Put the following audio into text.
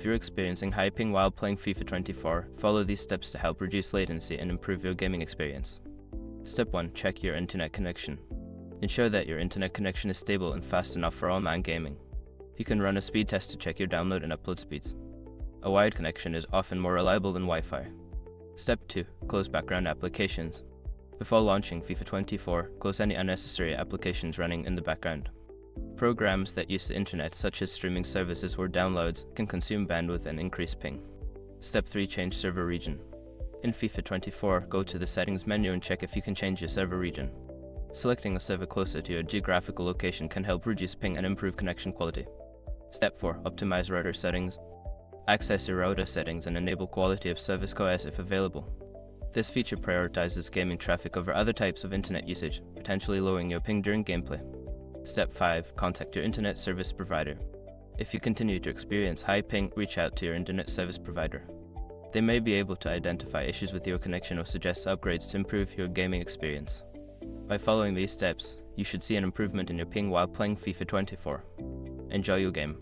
If you're experiencing high ping while playing FIFA 24, follow these steps to help reduce latency and improve your gaming experience. Step 1. Check your internet connection. Ensure that your internet connection is stable and fast enough for online gaming. You can run a speed test to check your download and upload speeds. A wired connection is often more reliable than Wi-Fi. Step 2. Close background applications. Before launching FIFA 24, close any unnecessary applications running in the background. Programs that use the internet, such as streaming services or downloads, can consume bandwidth and increase ping. Step 3. Change server region. In FIFA 24, go to the settings menu and check if you can change your server region. Selecting a server closer to your geographical location can help reduce ping and improve connection quality. Step 4. Optimize router settings. Access your router settings and enable quality of service QoS if available. This feature prioritizes gaming traffic over other types of internet usage, potentially lowering your ping during gameplay. Step 5. Contact your internet service provider. If you continue to experience high ping, reach out to your internet service provider. They may be able to identify issues with your connection or suggest upgrades to improve your gaming experience. By following these steps, you should see an improvement in your ping while playing FIFA 24. Enjoy your game.